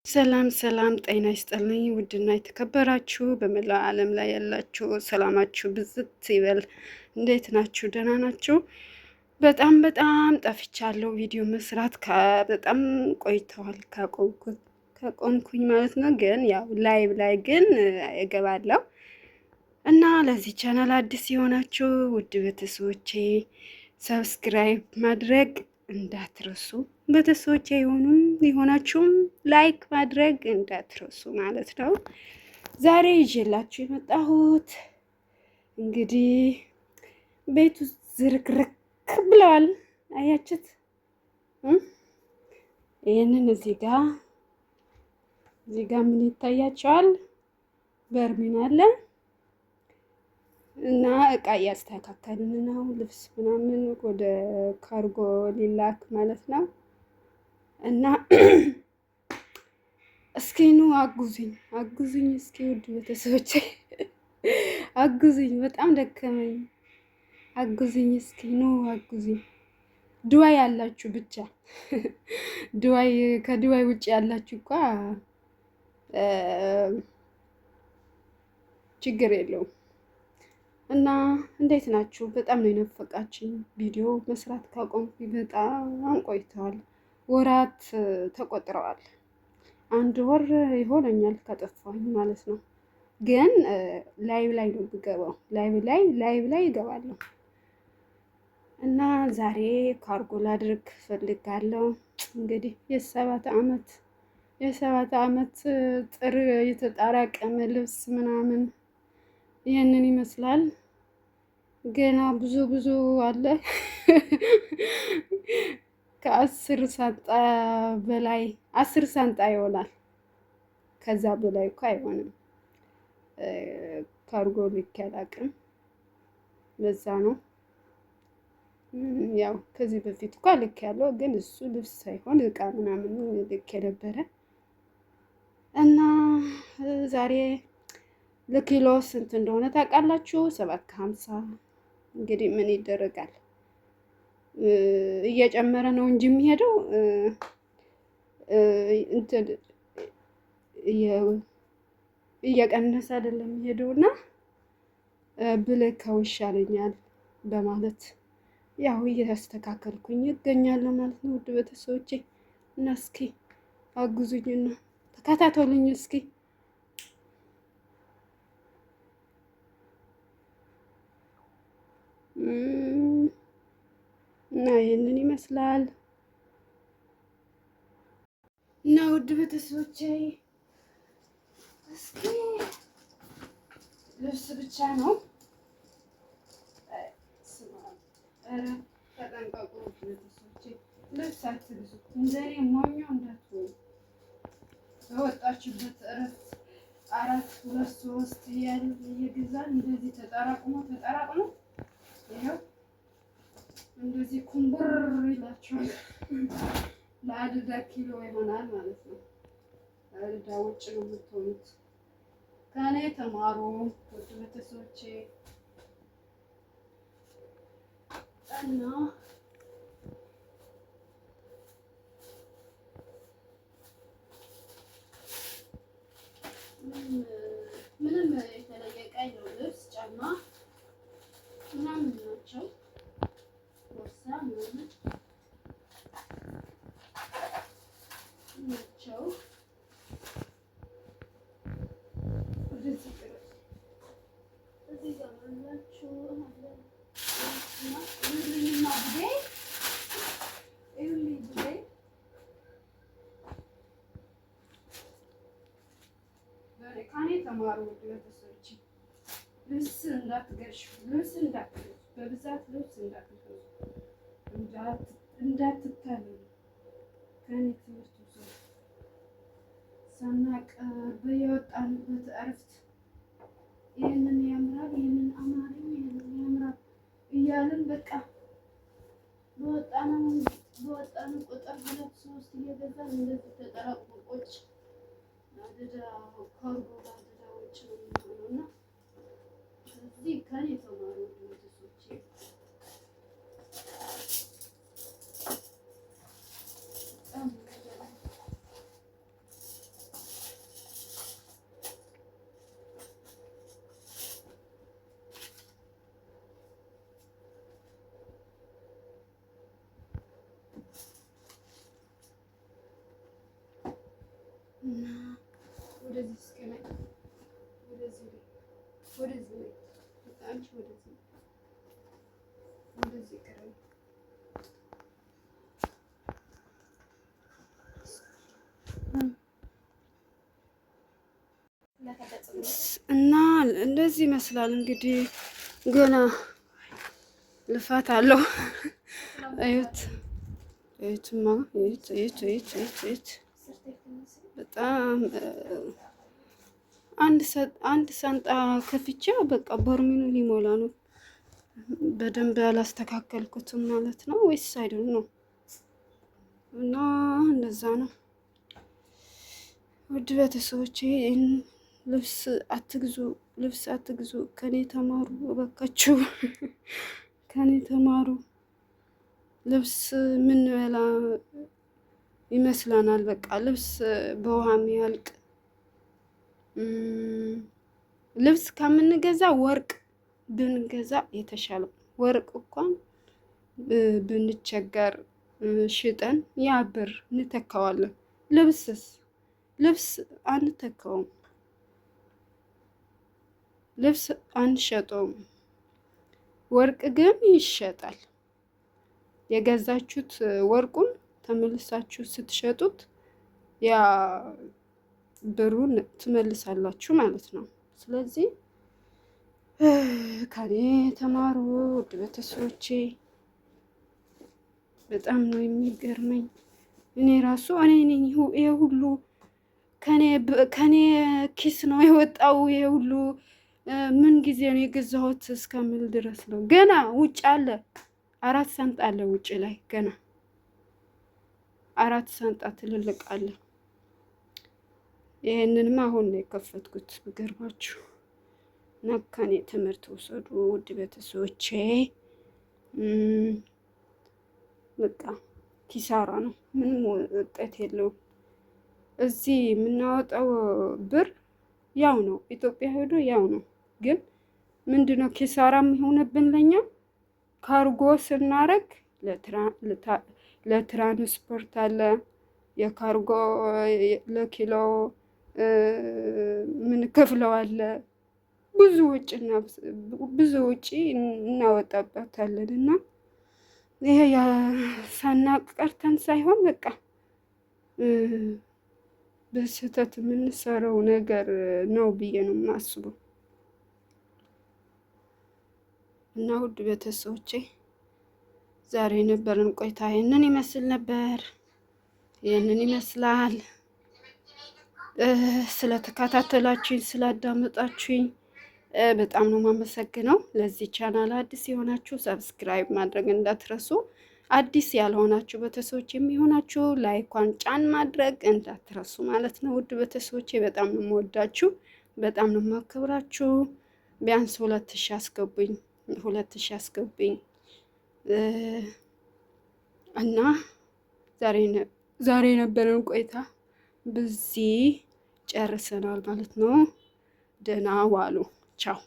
ሰላም ሰላም፣ ጤና ይስጥልኝ ውድና የተከበራችሁ በመላው ዓለም ላይ ያላችሁ ሰላማችሁ ብዝት ይበል። እንዴት ናችሁ? ደህና ናችሁ? በጣም ጠፍቻለሁ። ቪዲዮ መስራት በጣም ቆይተዋል ከቆምኩኝ ማለት ነው። ግን ያው ላይቭ ላይ ግን እገባለሁ እና ለዚህ ቻናል አዲስ የሆናችሁ ውድ ቤተሰቦቼ ሰብስክራይብ ማድረግ እንዳትረሱ። ቤተሰቦቼ የሆናችሁም ላይክ ማድረግ እንዳትረሱ ማለት ነው። ዛሬ ይዤላችሁ የመጣሁት እንግዲህ ቤቱ ዝርክርክ ብለዋል። አያችሁት? ይህንን እዚህ ጋር ምን ይታያቸዋል? በርሚን አለ እና እቃ እያስተካከልን ነው። ልብስ ምናምን ወደ ካርጎ ሊላክ ማለት ነው። እና እስኪ ኑ አጉዙኝ እስኪ ውድ ቤተሰቦቼ አጉዙኝ። በጣም ደከመኝ። አጉዙኝ እስኪ ኑ አጉዙኝ። ድዋይ ያላችሁ ብቻ ከድዋይ ውጭ ያላችሁ እንኳ ችግር የለውም። እና እንዴት ናችሁ? በጣም ነው የነፈቃችኝ። ቪዲዮ መስራት ካቆምኩኝ በጣም ቆይተዋል። ወራት ተቆጥረዋል። 1 ወር ይሆነኛል ከጠፋሁኝ ማለት ነው። ግን ላይቭ ላይ ነው የምገባው። ላይቭ ላይ ይገባለሁ። እና ዛሬ ካርጎ ላድርግ ፈልጋለሁ። እንግዲህ የሰባት ዓመት ጥር የተጣራቀመ ልብስ ምናምን ይህንን ይመስላል። ገና ብዙ አለ። ከ10 ሳንጣ በላይ 10 ሳንጣ ይሆናል። ከዛ በላይ እኮ አይሆንም። ካርጎ ልክ ያላቅም በዛ ነው። ያው ከዚህ በፊት እኮ ልክ ያለው ግን እሱ ልብስ ሳይሆን እቃ ምናምን ልክ የነበረ እና ዛሬ ለኪሎ ስንት እንደሆነ ታውቃላችሁ? 7.50። እንግዲህ ምን ይደረጋል፣ እየጨመረ ነው እንጂ የሚሄደው እንትን እየቀነሰ አይደለም የሚሄደውና ብልከው ይሻለኛል በማለት ያው እያስተካከልኩኝ ይገኛለሁ ማለት ነው። ውድ ቤተሰቦቼ እና እስኪ አግዙኝና ተከታተሉኝ እስኪ። እና ይህንን ይመስላል። እና ውድ ቤተሰቦቼ እስኪ ልብስ ብቻ ነው። ተጠንቀቁ ቤተሰቦቼ፣ ልብስ አትግዙ። እንደኔ ሞኞ እንዳትሆኑ። በወጣችሁበት እረፍት 4፣ 2፣ 3 እያልን እየገዛን እንደዚህ ተጠራቅሞ ይኸው እንደዚህ ኩምብር ይላችኋል። ለአድዳ ኪሎ ይሆናል ማለት ነው። ለአድዳ ውጭ ነው የምትሆኑት። ከእኔ ተማሩ ውድ ቤተሰቦቼ። እና ምንም የተለየ ቀይ ነው። ልብስ፣ ጫማ ምናምን ናቸው። ቦርሳ ምናምን ናቸው። እዚህ ጋር አላችሁ ካኔ ተማሩ ውድ ቤተሰቦች። ልብስ እንዳትገዙ፣ በብዛት ልብስ እንዳትገዙ፣ እንዳትታለሉ። ከኔ ትምህርት ብዙ ሳናቅ በየወጣንበት እረፍት ይህንን ያምራል፣ ይህንን አማረኝ፣ ይህንን ያምራል እያልን በቃ በወጣን ቁጥር 2፣ 3 እየገዛን እንደዚህ ተጠራቅቆች ካርጎ አደዳዎች ነው የሚሆነው። እና ስለዚህ ከኔ ተማሩ ቤተሰቦቼ። እና ወደዚህ እስከላይ ወደዚህ ወደዚህ አንቺ ወደዚህ ቀረኝ እና እንደዚህ ይመስላል እንግዲህ ገና ልፋት አለው። እዩት እዩትማ እዩት በጣም አንድ ሳንጣ ከፍቼው በቃ በርሚኑ ሊሞላ ነው። በደንብ ያላስተካከልኩትም ማለት ነው ወይስ አይደል ነው። እና እንደዛ ነው ውድ ቤተሰቦቼ። ልብስ አትግዙ፣ ከኔ ተማሩ እባካችሁ፣ ከኔ ተማሩ። ልብስ ምን በላ ይመስላናል። በቃ ልብስ በውሃ የሚያልቅ ልብስ ከምንገዛ ወርቅ ብንገዛ የተሻለው። ወርቅ እንኳን ብንቸገር ሽጠን ያ ብር እንተካዋለን። ልብስ አንተካውም፣ ልብስ አንሸጠውም። ወርቅ ግን ይሸጣል። የገዛችሁት ወርቁን ተመልሳችሁ ስትሸጡት ያ ብሩን ትመልሳላችሁ ማለት ነው። ስለዚህ ከኔ ተማሩ ውድ ቤተሰቦቼ። በጣም ነው የሚገርመኝ። እኔ ራሱ ነኝ ይሄ ሁሉ ከኔ ኪስ ነው የወጣው። ይሄ ሁሉ ምን ጊዜ ነው የገዛሁት እስከምል ድረስ ነው። ገና ውጭ አለ 4 ሳንጣ አለ ውጭ ላይ ገና 4 ሳንጣ ትልልቅ አለ። ይሄንንማ አሁን ነው የከፈትኩት ብገርባችሁ። እና ከኔ ትምህርት ውሰዱ ውድ ቤተሰቦቼ። በቃ ኪሳራ ነው፣ ምንም ውጤት የለውም። እዚህ የምናወጣው ብር ያው ነው፣ ኢትዮጵያ ሄዶ ያው ነው። ግን ምንድነው ኪሳራ የሚሆንብን ለኛ? ካርጎ ስናረግ ለትራንስፖርት አለ፣ የካርጎ ለኪሎ ምን ከፍለው አለ፣ ብዙ ውጪ እናወጣበታለን። እና ይሄ ሳናቅ ቀርተን ሳይሆን በቃ በስህተት የምንሰራው ነገር ነው ብዬ ነው የማስበው። እና ውድ ቤተሰቦቼ ዛሬ የነበረን ቆይታ ይህንን ይመስል ነበር። ይህንን ይመስላል። ስለተከታተላችሁኝ ስላዳመጣችሁኝ በጣም ነው የማመሰግነው። ለዚህ ቻናል አዲስ የሆናችሁ ሰብስክራይብ ማድረግ እንዳትረሱ። አዲስ ያልሆናችሁ ቤተሰቦች የሚሆናችሁ ላይኳን ጫን ማድረግ እንዳትረሱ ማለት ነው። ውድ ቤተሰቦቼ በጣም ነው የምወዳችሁ፣ በጣም ነው የማከብራችሁ። ቢያንስ 2000 አስገቡኝ፣ 2000 አስገቡኝ እና ዛሬ የነበረን ቆይታ በዚህ ጨርሰናል ማለት ነው። ደህና ዋሉ። ቻው